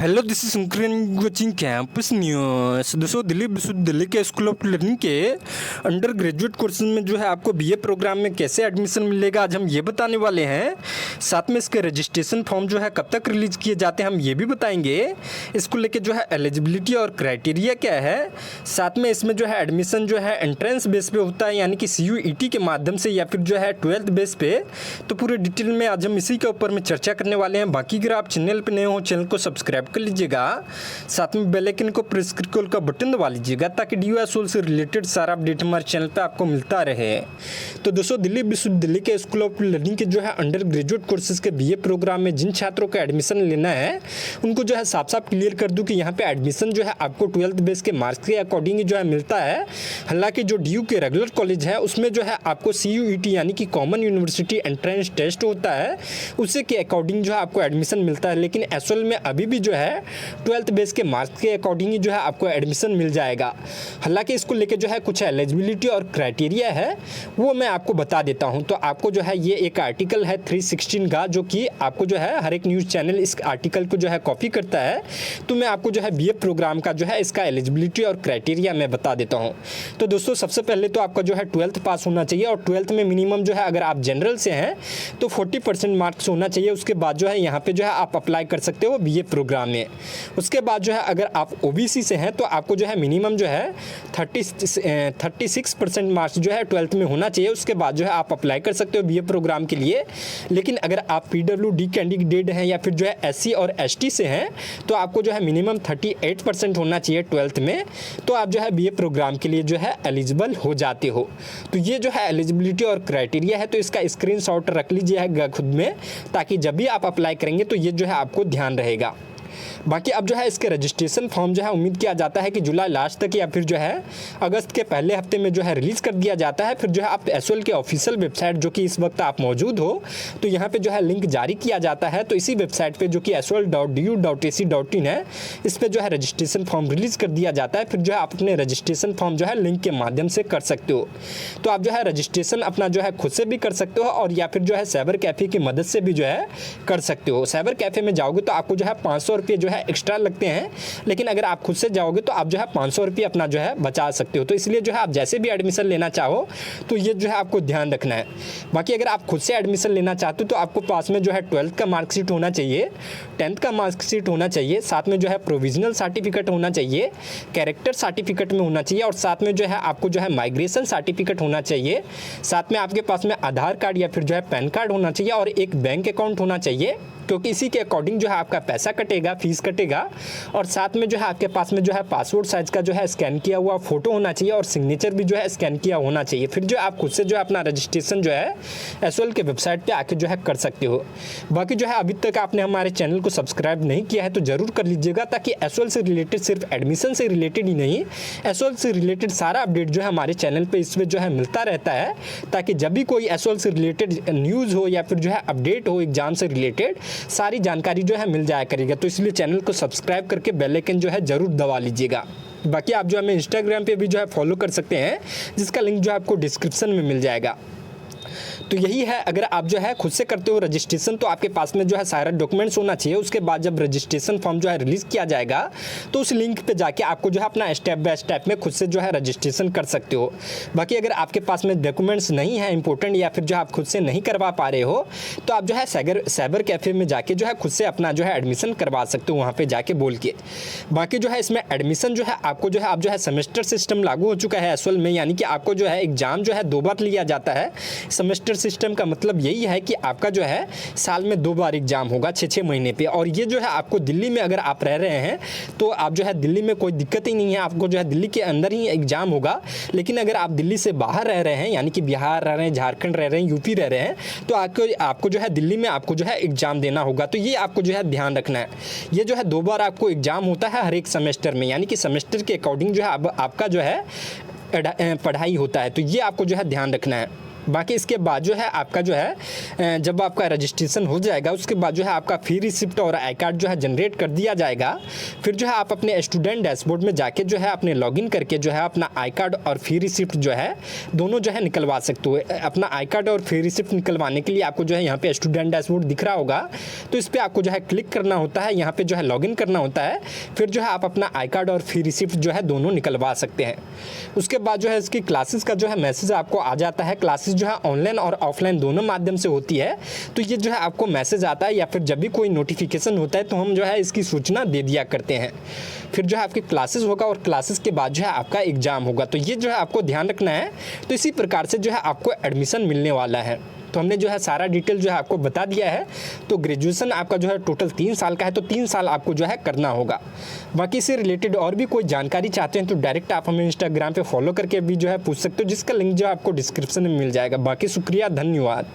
Hello, this is Shankaran coaching campus news. दोस्तों, दिल्ली विश्वविद्यालय के स्कूल ऑफ लर्निंग के अंडर ग्रेजुएट कोर्स में जो है आपको बीए प्रोग्राम में कैसे एडमिशन मिलेगा, आज हम ये बताने वाले हैं। साथ में इसके रजिस्ट्रेशन फॉर्म जो है कब तक रिलीज किए जाते हैं हम ये भी बताएंगे। इसको लेके जो है एलिजिबिलिटी और क्राइटेरिया क्या है। साथ में इसमें जो है एडमिशन जो है एंट्रेंस बेस पे होता है, यानी कि CUET के माध्यम से, या फिर जो है 12th बेस पे। तो पूरे डिटेल में आज हम इसी के ऊपर में चर्चा करने वाले हैं। बाकी अगर आप चैनल पर नए हो, चैनल को सब्सक्राइब कर लीजिएगा, साथ में बेल आइकन को प्रेस करके ऑल का बटन दबा लीजिएगा, ताकि DOSOL से रिलेटेड सारा अपडेट हमारे चैनल पे आपको मिलता रहे। तो दोस्तों, दिल्ली विश्वविद्यालय के स्कूल ऑफ लर्निंग के जो है अंडर ग्रेजुएट कोर्सेज के BA प्रोग्राम में जिन छात्रों को एडमिशन लेना है, उनको जो है साफ साफ क्लियर कर दूं कि यहाँ पे एडमिशन जो है आपको 12th बेस के मार्क्स के अकॉर्डिंग जो है मिलता है। हालांकि जो DU के रेगुलर कॉलेज है उसमें जो है आपको CUET यानी कि कॉमन यूनिवर्सिटी एंट्रेंस टेस्ट होता है, उसी के अकॉर्डिंग जो है आपको एडमिशन मिलता है। लेकिन एसओएल में अभी भी जो है 12th बेस के मार्क्स के अकॉर्डिंग ही जो है आपको एडमिशन मिल जाएगा। हालांकि इसको लेके जो है कुछ एलिजिबिलिटी और क्राइटेरिया है, वो मैं आपको बता देता हूं। तो आपको जो है ये एक आर्टिकल है 316 का, जो कि आपको जो है हर एक न्यूज़ चैनल इस आर्टिकल को जो है कॉपी करता है। तो मैं आपको जो है BA प्रोग्राम का जो है इसका एलिजिबिलिटी और क्राइटेरिया मैं बता देता हूँ। तो दोस्तों, सबसे पहले तो आपका जो है 12th पास होना चाहिए, और 12th में मिनिमम जो है अगर आप जनरल से हैं तो 40% मार्क्स होना चाहिए। उसके बाद जो है यहाँ पे जो है आप अप्लाई कर सकते हो BA प्रोग्राम में। उसके बाद जो है अगर आप OBC से हैं तो आपको जो है मिनिमम जो है 36% मार्क्स जो है 12th में होना चाहिए। उसके बाद जो है आप अप्लाई कर सकते हो BA प्रोग्राम के लिए। लेकिन अगर आप PWD कैंडिडेट हैं या फिर जो है SC और ST से हैं तो आपको जो है मिनिमम 38% होना चाहिए 12th में। तो आप जो है BA प्रोग्राम के लिए जो है एलिजिबल हो जाते हो। तो ये जो है एलिजिबिलिटी और क्राइटेरिया है, तो इसका स्क्रीनशॉट रख लीजिएगा खुद में, ताकि जब भी आप अप्लाई करेंगे तो ये जो है आपको ध्यान रहेगा। बाकी अब जो है इसके रजिस्ट्रेशन फॉर्म जो है उम्मीद किया जाता है कि जुलाई लास्ट तक या फिर जो है अगस्त के पहले हफ्ते में जो है रिलीज़ कर दिया जाता है। फिर जो है आप एसओएल के ऑफिशियल वेबसाइट, जो कि इस वक्त आप मौजूद हो, तो यहाँ पे जो है लिंक जारी किया जाता है। तो इसी वेबसाइट पे, जो कि sol.du.ac.in है, इस पर जो है रजिस्ट्रेशन फॉर्म रिलीज़ कर दिया जाता है। फिर जो है आप अपने रजिस्ट्रेशन फॉर्म जो है लिंक के माध्यम से कर सकते हो। तो आप जो है रजिस्ट्रेशन अपना जो है खुद से भी कर सकते हो, और या फिर जो है साइबर कैफ़े की मदद से भी जो है कर सकते हो। साइबर कैफ़े में जाओगे तो आपको जो है 500 रुपये जो है एक्स्ट्रा लगते हैं, लेकिन अगर आप खुद से जाओगे तो आप जो है 500 रुपये अपना जो है बचा सकते हो। तो इसलिए जो है आप जैसे भी एडमिशन लेना चाहो तो ये जो है आपको ध्यान रखना है। बाकी अगर आप खुद से एडमिशन लेना चाहते हो तो आपको पास में जो है 12th का मार्कशीट होना चाहिए, 10th का मार्कशीट होना चाहिए, साथ में जो है प्रोविजनल सर्टिफिकेट होना चाहिए, कैरेक्टर सर्टिफिकेट में होना चाहिए, और साथ में जो है आपको जो है माइग्रेशन सर्टिफिकेट होना चाहिए। साथ में आपके पास में आधार कार्ड या फिर जो है पैन कार्ड होना चाहिए, और एक बैंक अकाउंट होना चाहिए, क्योंकि इसी के अकॉर्डिंग जो है आपका पैसा कटेगा, फीस कटेगा। और साथ में जो है आपके पास में जो है पासपोर्ट साइज का जो है स्कैन किया हुआ फोटो होना चाहिए, और सिग्नेचर भी जो है स्कैन किया होना चाहिए। फिर जो आप खुद से जो है अपना रजिस्ट्रेशन जो है एसओएल के वेबसाइट पे आके जो है कर सकते हो। बाकी जो है अभी तक आपने हमारे चैनल को सब्सक्राइब नहीं किया है तो ज़रूर कर लीजिएगा, ताकि एसओएल से रिलेटेड, सिर्फ एडमिशन से रिलेटेड ही नहीं, एसओएल से रिलेटेड सारा अपडेट जो है हमारे चैनल पर इसमें जो है मिलता रहता है। ताकि जब भी कोई एसओएल से रिलेटेड न्यूज़ हो या फिर जो है अपडेट हो एग्जाम से रिलेटेड, सारी जानकारी जो है मिल जाया करेगा। तो इसलिए चैनल को सब्सक्राइब करके बेल आइकन जो है ज़रूर दबा लीजिएगा। बाकी आप जो हमें इंस्टाग्राम पे भी जो है फॉलो कर सकते हैं, जिसका लिंक जो है आपको डिस्क्रिप्शन में मिल जाएगा। तो यही है, अगर आप जो है खुद से करते हो रजिस्ट्रेशन तो आपके पास में जो है सारा डॉक्यूमेंट्स होना चाहिए। उसके बाद जब रजिस्ट्रेशन फॉर्म जो है रिलीज़ किया जाएगा तो उस लिंक पे जाके आपको जो है अपना स्टेप बाय स्टेप में खुद से जो है रजिस्ट्रेशन कर सकते हो। बाकी अगर आपके पास में डॉक्यूमेंट्स नहीं है इंपॉर्टेंट, या फिर जो आप खुद से नहीं करवा पा रहे हो, तो आप जो है साइबर कैफ़े में जाके जो है खुद से अपना जो है एडमिशन करवा सकते हो, वहाँ पर जाके बोल के। बाकी जो है इसमें एडमिशन जो है आपको जो है अब जो है सेमेस्टर सिस्टम लागू हो चुका है एसओएल में, यानी कि आपको जो है एग्जाम जो है 2 बार लिया जाता है। सेमेस्टर सिस्टम का मतलब यही है कि आपका जो है साल में 2 बार एग्जाम होगा 6-6 महीने पे। और ये जो है आपको दिल्ली में अगर आप रह रहे हैं तो आप जो है दिल्ली में कोई दिक्कत ही नहीं है, आपको जो है दिल्ली के अंदर ही एग्जाम होगा। लेकिन अगर आप दिल्ली से बाहर रह रहे हैं, यानी कि बिहार रह रहे हैं, झारखंड रह रहे हैं, यूपी रह रहे हैं, तो आपको जो है दिल्ली में आपको जो है एग्जाम देना होगा। तो ये आपको जो है ध्यान रखना है। ये जो है 2 बार आपको एग्जाम होता है हर एक सेमेस्टर में, यानी कि सेमेस्टर के अकॉर्डिंग जो है अब आपका जो है पढ़ाई होता है। तो ये आपको जो है ध्यान रखना है। बाकी इसके बाद जो है आपका जो है जब आपका रजिस्ट्रेशन हो जाएगा उसके बाद जो है आपका फी रिसिप्ट और आई कार्ड जो है जनरेट कर दिया जाएगा। फिर जो है आप अपने स्टूडेंट डैशबोर्ड में जाके जो है अपने लॉगिन करके जो है अपना आई कार्ड और फी रिसिप्ट जो है दोनों जो है निकलवा सकते हो। अपना आई कार्ड और फी रिसिप्ट निकलवाने के लिए आपको जो है यहाँ पे स्टूडेंट डैशबोर्ड दिख रहा होगा, तो इस पर आपको जो है क्लिक करना होता है, यहाँ पे जो है लॉगिन करना होता है। फिर जो है आप अपना आई कार्ड और फी रिसिप्ट जो है दोनों निकलवा सकते हैं। उसके बाद जो है इसकी क्लासेस का जो है मैसेज आपको आ जाता है। क्लासेस जो है ऑनलाइन और ऑफलाइन दोनों माध्यम से होती है, तो ये जो है आपको मैसेज आता है या फिर जब भी कोई नोटिफिकेशन होता है तो हम जो है इसकी सूचना दे दिया करते हैं। फिर जो है आपकी क्लासेस होगा और क्लासेस के बाद जो है आपका एग्ज़ाम होगा, तो ये जो है आपको ध्यान रखना है। तो इसी प्रकार से जो है आपको एडमिशन मिलने वाला है। तो हमने जो है सारा डिटेल जो है आपको बता दिया है। तो ग्रेजुएशन आपका जो है टोटल 3 साल का है, तो 3 साल आपको जो है करना होगा। बाकी इससे रिलेटेड और भी कोई जानकारी चाहते हैं तो डायरेक्ट आप हमें इंस्टाग्राम पे फॉलो करके भी जो है पूछ सकते हो, जिसका लिंक जो है आपको डिस्क्रिप्शन में मिल जाएगा। बाकी शुक्रिया, धन्यवाद।